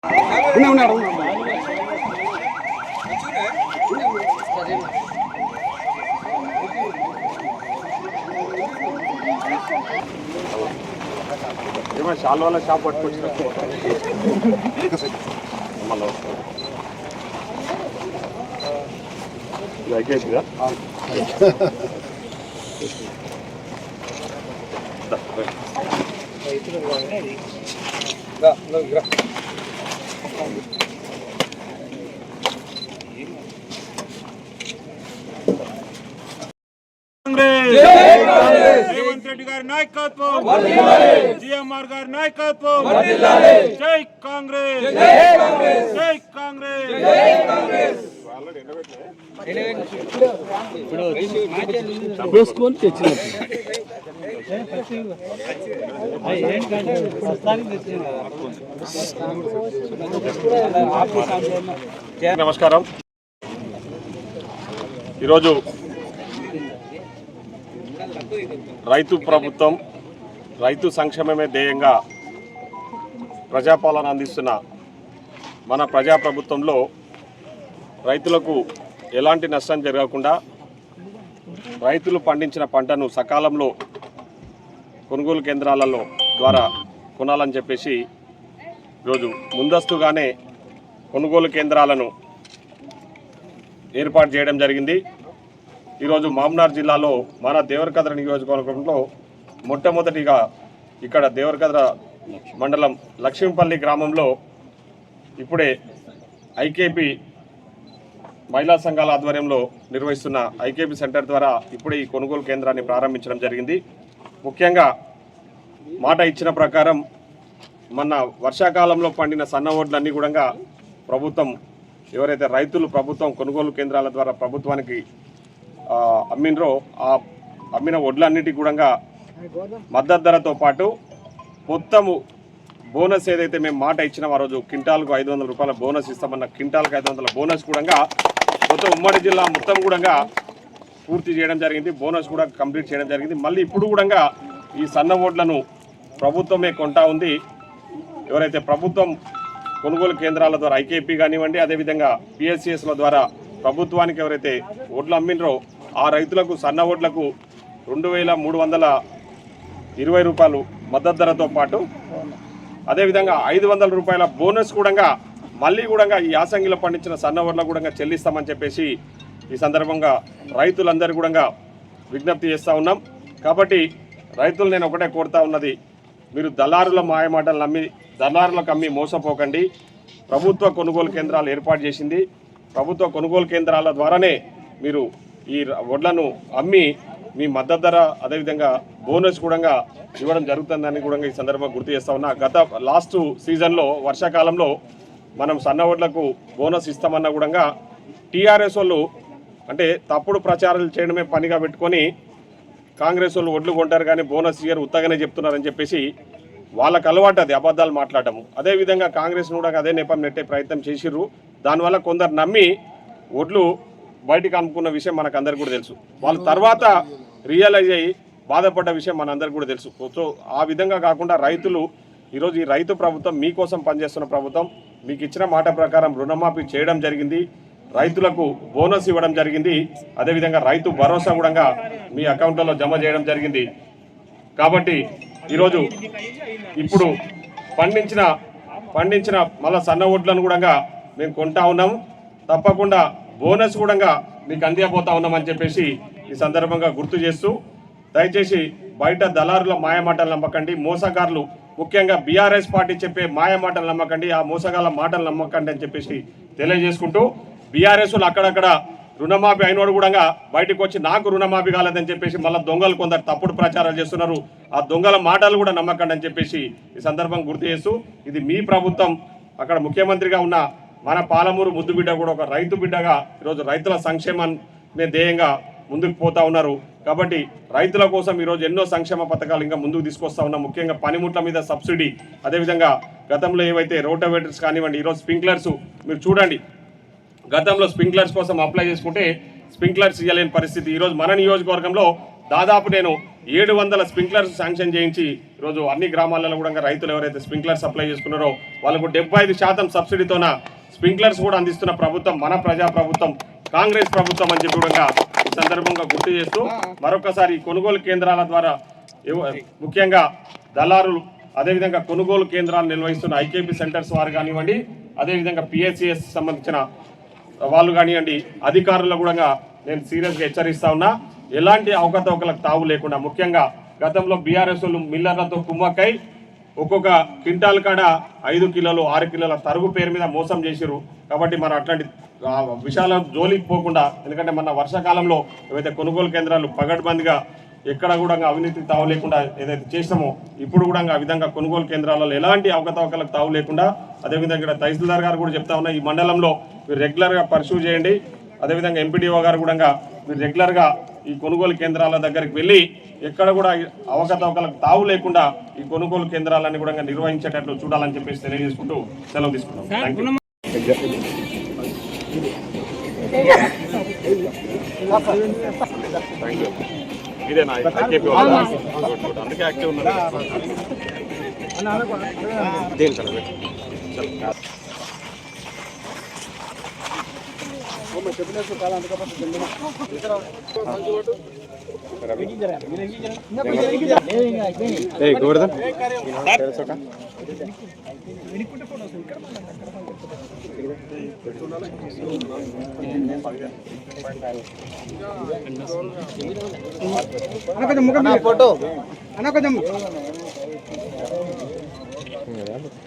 ఏమో షాల్ వాళ్ళ షాప్ పట్టుకొచ్చిన మళ్ళీ అయిపోయిందా రేవంత్ రెడ్డి గారి నాయకత్వం, జిఎంఆర్ గారి నాయకత్వం, జై కాంగ్రెస్, జై కాంగ్రెస్. నమస్కారం. ఈరోజు రైతు ప్రభుత్వం, రైతు సంక్షేమమే ధ్యేయంగా ప్రజాపాలన అందిస్తున్న మన ప్రజాప్రభుత్వంలో రైతులకు ఎలాంటి నష్టం జరగకుండా రైతులు పండించిన పంటను సకాలంలో కొనుగోలు కేంద్రాలలో ద్వారా కొనాలని చెప్పేసి ఈరోజు ముందస్తుగానే కొనుగోలు కేంద్రాలను ఏర్పాటు చేయడం జరిగింది. ఈరోజు మామ్నార్ జిల్లాలో మన దేవరకద్ర నియోజకవర్గంలో మొట్టమొదటిగా ఇక్కడ దేవరకద్ర మండలం లక్ష్మీపల్లి గ్రామంలో ఇప్పుడే ఐకేపీ మహిళా సంఘాల ఆధ్వర్యంలో నిర్వహిస్తున్న ఐకేపీ సెంటర్ ద్వారా ఇప్పుడే ఈ కొనుగోలు కేంద్రాన్ని ప్రారంభించడం జరిగింది. ముఖ్యంగా మాట ఇచ్చిన ప్రకారం మన వర్షాకాలంలో పండిన సన్న వడ్లన్నీ కూడా ప్రభుత్వం ఎవరైతే రైతులు ప్రభుత్వం కొనుగోలు కేంద్రాల ద్వారా ప్రభుత్వానికి అమ్మినరో ఆ అమ్మిన వడ్లన్నిటికీ కూడా మద్దతు ధరతో పాటు మొత్తము బోనస్ ఏదైతే మేము మాట ఇచ్చినాం ఆ రోజు క్వింటాల్కు 500 రూపాయల బోనస్ ఇస్తామన్న క్వింటాల్కు 500 బోనస్ కూడా మొత్తం ఉమ్మడి జిల్లా మొత్తం కూడా పూర్తి చేయడం జరిగింది. బోనస్ కూడా కంప్లీట్ చేయడం జరిగింది. మళ్ళీ ఇప్పుడు కూడా ఈ సన్న ఓట్లను ప్రభుత్వమే కొంటా ఉంది. ఎవరైతే ప్రభుత్వం కొనుగోలు కేంద్రాల ద్వారా ఐకేపీ కానివ్వండి, అదేవిధంగా పిఎస్సిఎస్ల ద్వారా ప్రభుత్వానికి ఎవరైతే ఓట్లు అమ్మినరో ఆ రైతులకు సన్న ఓట్లకు 2320 రూపాయలు మద్దతు ధరతో పాటు అదేవిధంగా 500 రూపాయల బోనస్ కూడా మళ్ళీ కూడా ఈ యాసంగిలో పండించిన సన్న ఓట్లకు కూడా చెల్లిస్తామని చెప్పేసి ఈ సందర్భంగా రైతులందరూ కూడా విజ్ఞప్తి చేస్తూ ఉన్నాం. కాబట్టి రైతులు నేను ఒకటే కోరుతా ఉన్నది, మీరు దళారుల మాయమాటలు నమ్మి దళారులకు అమ్మి మోసపోకండి. ప్రభుత్వ కొనుగోలు కేంద్రాలు ఏర్పాటు చేసింది. ప్రభుత్వ కొనుగోలు కేంద్రాల ద్వారానే మీరు ఈ వడ్లను అమ్మి మీ మద్దతు ధర అదేవిధంగా బోనస్ కూడా ఇవ్వడం జరుగుతుందని కూడా ఈ సందర్భంగా గుర్తు చేస్తా ఉన్నా. గత లాస్ట్ సీజన్లో వర్షాకాలంలో మనం సన్న వడ్లకు బోనస్ ఇస్తామన్నా కూడా టీఆర్ఎస్ వాళ్ళు అంటే తప్పుడు ప్రచారాలు చేయడమే పనిగా పెట్టుకొని కాంగ్రెస్ వాళ్ళు వడ్లు కొంటారు కానీ బోనస్ ఇయర్ ఉత్తగానే చెప్తున్నారని చెప్పేసి వాళ్ళకు అలవాటు అది అబద్ధాలు మాట్లాడటము. అదేవిధంగా కాంగ్రెస్ కూడా అదే నెపం నెట్టే ప్రయత్నం చేసిర్రు. దానివల్ల కొందరు నమ్మి వడ్లు బయటికి అమ్ముకున్న విషయం మనకు అందరికీ కూడా తెలుసు. వాళ్ళ తర్వాత రియలైజ్ అయ్యి బాధపడ్డ విషయం మనందరికీ కూడా తెలుసు. సో ఆ విధంగా కాకుండా రైతులు ఈరోజు ఈ రైతు ప్రభుత్వం మీకోసం పనిచేస్తున్న ప్రభుత్వం. మీకు ఇచ్చిన మాట ప్రకారం రుణమాఫీ చేయడం జరిగింది, రైతులకు బోనస్ ఇవ్వడం జరిగింది, అదేవిధంగా రైతు భరోసా కూడా మీ అకౌంట్లలో జమ చేయడం జరిగింది. కాబట్టి ఈరోజు ఇప్పుడు పండించిన మళ్ళా సన్న వడ్లను కూడా మేము కొంటా ఉన్నాము. తప్పకుండా బోనస్ కూడా మీకు అందియబోతా ఉన్నామని చెప్పేసి ఈ సందర్భంగా గుర్తు చేస్తూ, దయచేసి బయట దళారుల మాయమాటలు నమ్మకండి, మోసగారులు ముఖ్యంగా బీఆర్ఎస్ పార్టీ చెప్పే మాయమాటలు నమ్మకండి, ఆ మోసగాళ్ళ మాటలు నమ్మకండి అని చెప్పేసి తెలియజేసుకుంటూ, బీఆర్ఎస్లు అక్కడక్కడ రుణమాఫీ అయినోడు కూడా బయటకు వచ్చి నాకు రుణమాఫీ కాలేదని చెప్పేసి మళ్ళీ దొంగలు కొందరు తప్పుడు ప్రచారాలు చేస్తున్నారు. ఆ దొంగల మాటలు కూడా నమ్మకండి అని చెప్పేసి ఈ సందర్భం గుర్తు చేస్తూ, ఇది మీ ప్రభుత్వం. అక్కడ ముఖ్యమంత్రిగా ఉన్న మన పాలమూరు ముద్దు బిడ్డ కూడా ఒక రైతు బిడ్డగా ఈరోజు రైతుల సంక్షేమాన్ని ధ్యేయంగా ముందుకు పోతా ఉన్నారు. కాబట్టి రైతుల కోసం ఈరోజు ఎన్నో సంక్షేమ పథకాలు ఇంకా ముందుకు తీసుకొస్తా ఉన్నాం. ముఖ్యంగా పనిముట్ల మీద సబ్సిడీ, అదేవిధంగా గతంలో ఏవైతే రోటోవేటర్స్ కానివ్వండి, ఈరోజు స్ప్రింక్లర్స్ మీరు చూడండి, గతంలో స్ప్రింక్లర్స్ కోసం అప్లై చేసుకుంటే స్ప్రింక్లర్స్ ఇవ్వలేని పరిస్థితి. ఈరోజు మన నియోజకవర్గంలో దాదాపు నేను 700 స్ప్రింక్లర్స్ శాంక్షన్ చేయించి ఈరోజు అన్ని గ్రామాలలో కూడా రైతులు ఎవరైతే స్ప్రింక్లర్ సప్లై చేసుకున్నారో వాళ్ళకు 75% సబ్సిడీతోన స్ప్రింక్లర్స్ కూడా అందిస్తున్న ప్రభుత్వం మన ప్రజా ప్రభుత్వం కాంగ్రెస్ ప్రభుత్వం అని చెప్పి కూడా ఈ సందర్భంగా గుర్తు చేస్తూ మరొకసారి కొనుగోలు కేంద్రాల ద్వారా ముఖ్యంగా దళారులు అదేవిధంగా కొనుగోలు కేంద్రాలు నిర్వహిస్తున్న ఐకేపీ సెంటర్స్ వారు కానివ్వండి, అదేవిధంగా పిఎస్సిఎస్ సంబంధించిన వాళ్ళు కానివ్వండి, అధికారులు కూడా నేను సీరియస్గా హెచ్చరిస్తా ఉన్నా. ఎలాంటి అవకతవకలకు తావు లేకుండా ముఖ్యంగా గతంలో బీఆర్ఎస్ మిల్లర్లతో కుమ్మక్కై ఒక్కొక్క క్వింటాల్ కాడ 5 కిలోలు 6 కిలోల తరుగు పేరు మీద మోసం చేసిరు. కాబట్టి మనం అట్లాంటి విషయాల జోలికి పోకుండా, ఎందుకంటే మన వర్షాకాలంలో ఏవైతే కొనుగోలు కేంద్రాలు పగడ్బందీగా ఎక్కడ కూడా అవినీతి తావు లేకుండా ఏదైతే చేసినామో ఇప్పుడు కూడా ఆ విధంగా కొనుగోలు కేంద్రాలలో ఎలాంటి అవకతవకలకు తావు లేకుండా, అదేవిధంగా ఇక్కడ తహసీల్దార్ గారు కూడా చెప్తా ఉన్నా, ఈ మండలంలో మీరు రెగ్యులర్గా పర్సూ చేయండి. అదేవిధంగా ఎంపీడీఓ గారు కూడా మీరు రెగ్యులర్గా ఈ కొనుగోలు కేంద్రాల దగ్గరికి వెళ్ళి ఎక్కడ కూడా అవకతవకలకు తావు లేకుండా ఈ కొనుగోలు కేంద్రాలన్నీ కూడా నిర్వహించేటట్లు చూడాలని చెప్పేసి తెలియజేసుకుంటూ సెలవు తీసుకుంటాం. Thank you. ఇదేనా అందుకే యాక్టివ్ ఉన్నారు.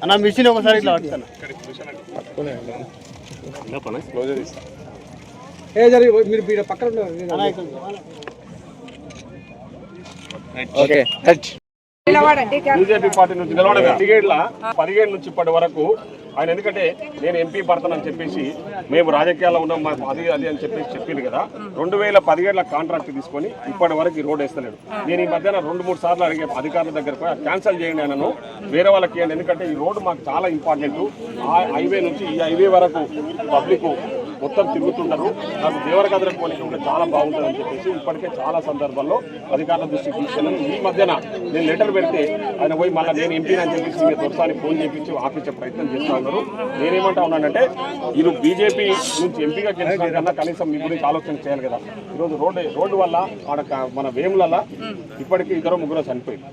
అన్న మిషన్ ఒకసారి ఇట్లా పట్టుతాను. మీరు పక్కన బీజేపీ పార్టీ నుంచి నిలబడగా 17 నుంచి ఇప్పటి వరకు ఆయన, ఎందుకంటే నేను ఎంపీ పడతానని చెప్పేసి మేము రాజకీయాల్లో ఉన్నాం మాకు అది అని చెప్పేసి చెప్పింది కదా. 2017 కాంట్రాక్ట్ తీసుకొని ఇప్పటి వరకు ఈ రోడ్ వేస్తలేడు. నేను ఈ మధ్యన 2-3 సార్లు అడిగే అధికారుల దగ్గర పోయి క్యాన్సిల్ చేయండి అన్నను, వేరే వాళ్ళకి ఇవ్వండి, ఎందుకంటే ఈ రోడ్డు మాకు చాలా ఇంపార్టెంట్. ఆ హైవే నుంచి ఈ హైవే వరకు పబ్లిక్ మొత్తం తిరుగుతుంటారు. నాకు దేవరగద్రకు పోలిక కూడా చాలా బాగుంటుంది అని చెప్పేసి ఇప్పటికే చాలా సందర్భాల్లో అధికారుల దృష్టికి తీసుకెళ్ళాను. ఈ మధ్యన నేను లెటర్ పెడితే ఆయన పోయి మళ్ళీ నేను ఎంపీ అని చెప్పేసి మీరు దొరసారి ఫోన్ చేయించి ఆపించే ప్రయత్నం చేస్తా ఉన్నారు. నేనేమంటా ఉన్నానంటే ఇది బీజేపీ నుంచి ఎంపీగా గెలిచిన కన్నా కనీసం మీ గురించి ఆలోచన చేయాలి కదా. ఈరోజు రోడ్డు వల్ల ఆడ మన వేముల ఇప్పటికీ 2-3 చనిపోయింది.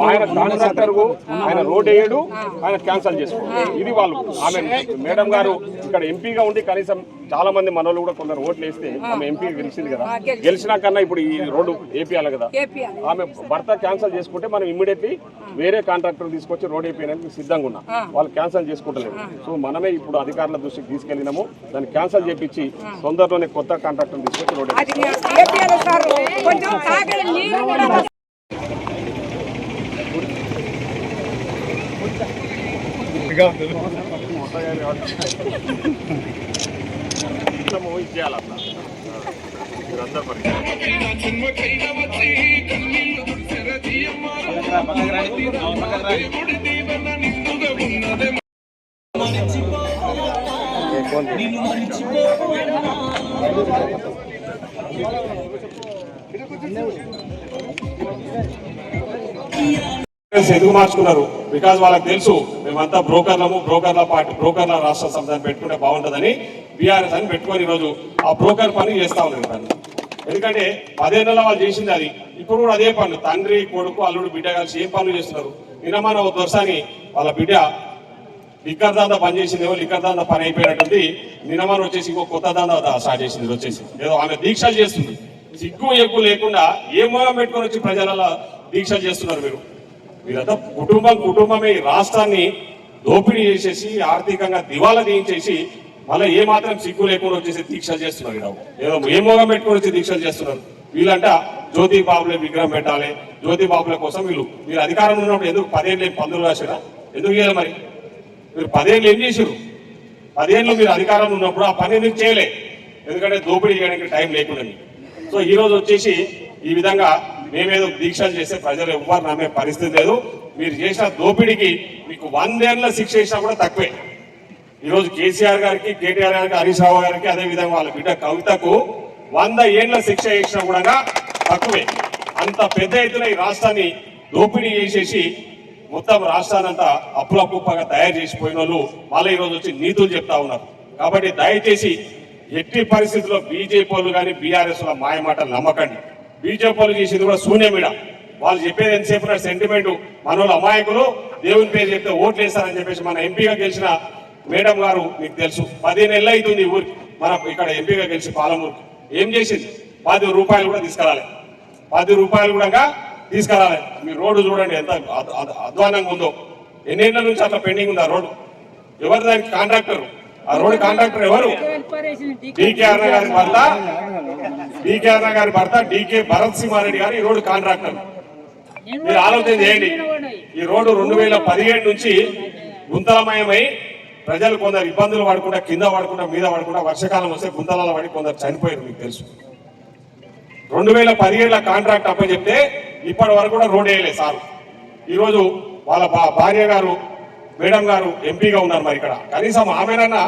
ఆయన కాంట్రాక్టర్ ఆయన రోడ్ వేయడు, ఆయన క్యాన్సల్ చేసుకోడు. ఇది వాళ్ళు ఆమె మేడం గారు ఇక్కడ ఎంపీగా ఉండి కనీసం చాలా మంది మనోళ్ళు కూడా కొందరు ఓట్లు వేస్తే ఆమె ఎంపీ గెలిచింది కదా. గెలిచినా కన్నా ఇప్పుడు ఈ రోడ్డు ఏపీయాలి కదా. ఆమె భర్త క్యాన్సల్ చేసుకుంటే మనం ఇమ్మీడియట్లీ వేరే కాంట్రాక్టర్ తీసుకొచ్చి రోడ్ వేయడానికి సిద్ధంగా ఉన్నాం. వాళ్ళు క్యాన్సల్ చేసుకుంటలేదు. సో మనమే ఇప్పుడు అధికారుల దృష్టికి తీసుకెళ్ళినాము. దాన్ని క్యాన్సల్ చేపించి తొందరలోనే కొత్త కాంట్రాక్టర్ తీసుకొచ్చి రోడ్ ఇచ్చేయాలన్నా మీరందరూ మరి ఎందుకు మార్చుకున్నారు? బికాజ్ వాళ్ళకి తెలుసు మేమంతా బ్రోకర్ల రాష్ట్ర సంస్థను పెట్టుకుంటే బాగుంటుందని బీఆర్ఎస్ అని పెట్టుకొని ఈరోజు ఆ బ్రోకర్ పని చేస్తా ఉన్నారు పని. ఎందుకంటే 10 ఏళ్ళ వాళ్ళు చేసింది అది. ఇప్పుడు కూడా అదే పనులు, తండ్రి కొడుకు అల్లుడు బిడ్డ కలిసి ఏం పనులు చేస్తున్నారు. నిన్నమాన ఒక దొరసాని వాళ్ళ బిడ్డ లిక్కర్ దాందా పని చేసిందేమో, లిక్కర్ దాందా పని అయిపోయినట్టుంది. నిన్నమాన వచ్చేసి ఇంకో కొత్త దాందా స్టార్ట్ చేసింది. వచ్చేసి ఏదో ఆమె దీక్షలు చేస్తుంది. సిగ్గు ఎక్కువ లేకుండా ఏ మూలం పెట్టుకొని వచ్చి ప్రజల దీక్షలు చేస్తున్నారు. మీరంతా కుటుంబమే ఈ రాష్ట్రాన్ని దోపిడీ చేసేసి ఆర్థికంగా దివాలా తీయించేసి మళ్ళీ ఏ మాత్రం సిగ్గు లేకుండా వచ్చేసి దీక్షలు చేస్తున్నారు. ఏదో ఏ మోగం పెట్టుకొని వచ్చి దీక్షలు చేస్తున్నారు. వీళ్ళంట జ్యోతి బాబులే విగ్రహం పెట్టాలి, జ్యోతి బాబుల కోసం మీరు అధికారంలో ఉన్నప్పుడు ఎందుకు 10 ఏళ్ళు పందులు రాశారా? ఎందుకు చేయాలి మరి? మీరు 10 ఏళ్ళు ఏం చేసారు? 10 ఏళ్ళు మీరు అధికారంలో ఉన్నప్పుడు ఆ పని ఎందుకు చేయలే? ఎందుకంటే దోపిడీ చేయడానికి టైం లేకుండా. సో ఈ రోజు వచ్చేసి ఈ విధంగా మేమేదో దీక్షలు చేస్తే ప్రజలు ఎవ్వరు నమ్మే పరిస్థితి లేదు. మీరు చేసిన దోపిడీకి మీకు 100 ఏళ్ళ శిక్ష చేసినా కూడా తక్కువే. ఈరోజు కేసీఆర్ గారికి, కేటీఆర్ గారికి, హరీష్ రావు గారికి, అదేవిధంగా వాళ్ళ బిడ్డ కవితకు 100 ఏళ్ళ శిక్ష చేసినా కూడా తక్కువే. అంత పెద్ద ఎత్తున ఈ రాష్ట్రాన్ని దోపిడీ చేసేసి మొత్తం రాష్ట్రాన్నంతా అప్పుల కుప్పగా తయారు చేసిపోయిన వాళ్ళు మళ్ళీ ఈరోజు వచ్చి నీతులు చెప్తా ఉన్నారు. కాబట్టి దయచేసి ఎట్టి పరిస్థితుల్లో బీజేపీ వాళ్ళు కానీ బీఆర్ఎస్ వాళ్ళ మాయ మాటలు నమ్మకండి. బీజేపీ వాళ్ళు చేసేది కూడా శూన్యమీడ. వాళ్ళు చెప్పేది ఎంతసేపు సెంటిమెంట్, మన వాళ్ళు అమాయకులు దేవుని పేరు చెప్తే ఓట్లు వేస్తారని చెప్పేసి మన ఎంపీగా గెలిచిన మేడం గారు మీకు తెలుసు 10 నెలలు అవుతుంది ఊరికి మన ఇక్కడ ఎంపీగా గెలిచి పాలమూరు ఏం చేసింది? 10 రూపాయలు కూడా తీసుకురాలి, 10 రూపాయలు కూడా తీసుకురాలి. మీ రోడ్డు చూడండి ఎంత అధ్వానంగా ఉందో. ఎన్నేళ్ల నుంచి అట్లా పెండింగ్ ఉంది ఆ రోడ్డు. ఎవరు దానికి కాంట్రాక్టర్? ఆ రోడ్డు కాంట్రాక్టర్ ఎవరు? డీకే అన్న గారి భర్త డీకే భరత్ సింహారెడ్డి గారు ఈ రోడ్డు కాంట్రాక్టర్. మీరు ఆలోచన చేయండి. ఈ రోడ్డు 2017 నుంచి గుంతలమయమై ప్రజలు కొందరు ఇబ్బందులు పడకుండా కింద పడకుండా మీద పడకుండా వర్షాకాలం వస్తే గుంతలలో పడి కొందరు చనిపోయారు. మీకు తెలుసు 2017 కాంట్రాక్ట్ అప్పచెప్తే ఇప్పటి వరకు కూడా రోడ్ వేయలేదు సార్. ఈరోజు వాళ్ళ భార్య గారు మేడం గారు ఎంపీగా ఉన్నారు. మరి ఇక్కడ కనీసం ఆమెనన్నా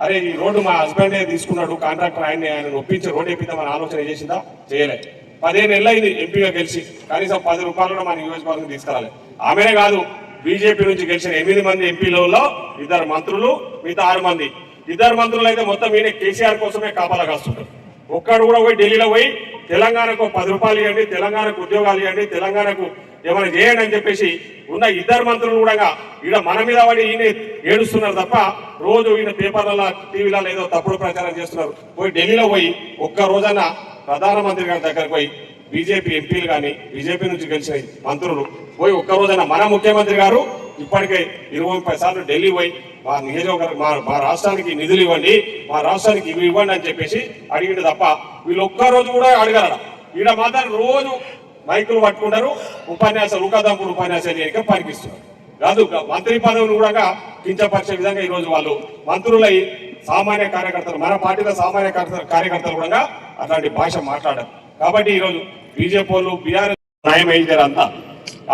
అరే ఈ రోడ్డు మా హస్బెండే తీసుకున్నాడు కాంట్రాక్టర్, ఆయన ఒప్పించి రోడ్ వేపిద్దామని ఆలోచన చేసిందా? చేయలేదు. 15 నెలలు అయింది ఎంపీగా గెలిచి, కనీసం 10 రూపాయలు కూడా మన నియోజకవర్గం తీసుకురాలి. ఆమెనే కాదు, బీజేపీ నుంచి గెలిచిన 8 మంది ఎంపీలలో 2 మంత్రులు, మిగతా 6 మంది. 2 మంత్రులు అయితే మొత్తం ఈయన కేసీఆర్ కోసమే కాపలా కాస్తుంటారు. ఒక్కడు కూడా పోయి ఢిల్లీలో పోయి తెలంగాణకు 10 రూపాయలు ఇవ్వండి, తెలంగాణకు ఉద్యోగాలు ఇవ్వండి, తెలంగాణకు ఏమైనా చేయండి అని చెప్పేసి ఉన్న 2 మంత్రులు కూడా ఈడ మన మీద పడి ఈయన ఏడుస్తున్నారు తప్ప రోజు ఈయన పేపర్లలో టీవీలలో ఏదో తప్పుడు ప్రచారం చేస్తున్నారు. పోయి ఢిల్లీలో పోయి ఒక్క రోజైనా ప్రధానమంత్రి గారి దగ్గరకు పోయి బీజేపీ ఎంపీలు కానీ బీజేపీ నుంచి గెలిచిన మంత్రులు పోయి ఒక్క రోజైనా మన ముఖ్యమంత్రి గారు ఇప్పటికే 20-30 సార్లు ఢిల్లీ పోయి మా నియోజకవర్గం మా రాష్ట్రానికి నిధులు ఇవ్వండి, మా రాష్ట్రానికి ఇవి ఇవ్వండి అని చెప్పేసి అడిగింది తప్ప వీళ్ళు ఒక్క రోజు కూడా అడగలరా. ఈడ మాత్రం రోజు మైకులు పట్టుకుంటారు, ఉపన్యాసాలు ఉకాదంపుడు ఉపన్యాసాలు చేయక పనికిస్తున్నారు. కాదు మంత్రి పదవులు కూడా కించపరిచే విధంగా ఈరోజు వాళ్ళు మంత్రులై సామాన్య కార్యకర్తలు, మన పార్టీలో సామాన్య కార్యకర్తలు కూడా అట్లాంటి భాష మాట్లాడారు. కాబట్టి ఈరోజు బీజేపీ వాళ్ళు బీఆర్ఎస్ న్యాయం అయ్యారు అంతా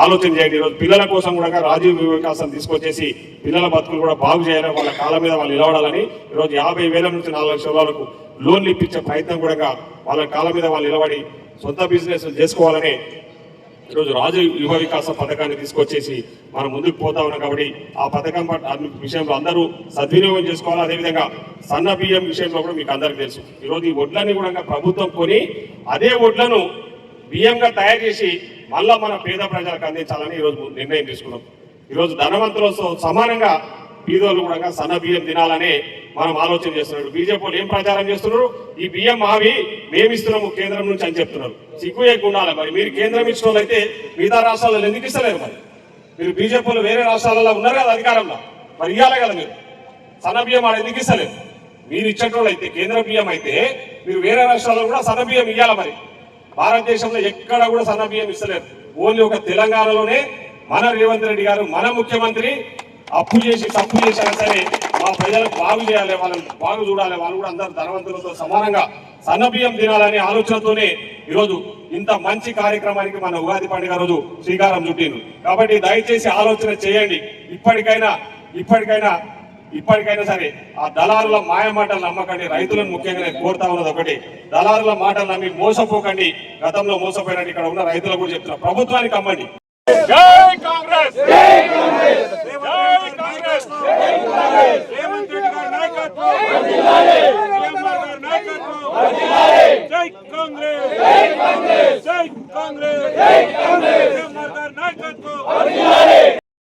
ఆలోచన చేయండి. ఈరోజు పిల్లల కోసం కూడా రాజీవ్ వికాసం తీసుకొచ్చేసి పిల్లల బతుకులు కూడా బాగు చేయాలి, వాళ్ళ కాళ్ళ మీద వాళ్ళు నిలబడాలని ఈరోజు 50,000 నుంచి 4 లక్షల వరకు లోన్లు ఇప్పించే ప్రయత్నం కూడా వాళ్ళ కాళ్ళ మీద వాళ్ళు నిలబడి సొంత బిజినెస్ చేసుకోవాలని ఈరోజు రాజీవ్ యువ వికాస పథకాన్ని తీసుకొచ్చేసి మనం ముందుకు పోతా ఉన్నాం. కాబట్టి ఆ పథకం విషయంలో అందరూ సద్వినియోగం చేసుకోవాలి. అదేవిధంగా సన్న బియ్యం విషయంలో కూడా మీకు అందరికీ తెలుసు. ఈరోజు ఈ వడ్లని కూడా ప్రభుత్వం కొని అదే వడ్లను బియ్యంగా తయారు చేసి మళ్ళా మన పేద ప్రజలకు అందించాలని ఈరోజు నిర్ణయం తీసుకున్నాం. ఈరోజు ధనవంతులతో సమానంగా బీదోళ్ళు కూడా సన్న బియ్యం తినాలని మనం ఆలోచన చేస్తున్నాడు. బీజేపీ వాళ్ళు ఏం ప్రచారం చేస్తున్నారు? ఈ బియ్యం మావి మేమిస్తున్నాము కేంద్రం నుంచి అని చెప్తున్నారు. సిగ్గు ఉండాలి. మరి మీరు కేంద్రం ఇచ్చిన వాళ్ళు అయితే మిగతా రాష్ట్రాలలో ఎందుకు ఇస్తలేరు? మరి మీరు బీజేపీ వాళ్ళు వేరే రాష్ట్రాలలో ఉన్నారు కదా అధికారంలో, మరి ఇవ్వాలి కదా. మీరు సన్న బియ్యం ఆడ ఎందుకు ఇస్తలేరు? మీరు ఇచ్చేటోళ్ళు అయితే కేంద్ర బియ్యం అయితే మీరు వేరే రాష్ట్రాల్లో కూడా సన్న బియ్యం ఇవ్వాలి. మరి భారతదేశంలో ఎక్కడ కూడా సన్న బియ్యం ఇస్తలేరు. ఓన్లీ ఒక తెలంగాణలోనే మన రేవంత్ రెడ్డి గారు మన ముఖ్యమంత్రి అప్పు చేసి తప్పు చేసినా సరే మా ప్రజలకు బాగు చేయాలి, వాళ్ళని బాగు చూడాలి, వాళ్ళు కూడా అందరు ధనవంతులతో సమానంగా సన్న బియ్యం తినాలనే ఆలోచనతోనే ఈరోజు ఇంత మంచి కార్యక్రమానికి మన ఉగాది పండుగ రోజు శ్రీకారం చుట్టింది. కాబట్టి దయచేసి ఆలోచన చేయండి. ఇప్పటికైనా సరే ఆ దళారుల మాయ మాటలు నమ్మకండి. రైతులను ముఖ్యంగా నేను కోరుతా ఉన్నది ఒకటి, దళారుల మాటలు నమ్మి మోసపోకండి. గతంలో మోసపోయినట్టు ఇక్కడ ఉన్న రైతులకు కూడా చెప్తున్నా, ప్రభుత్వానికి అమ్మండి. జై కాంగ్రెస్.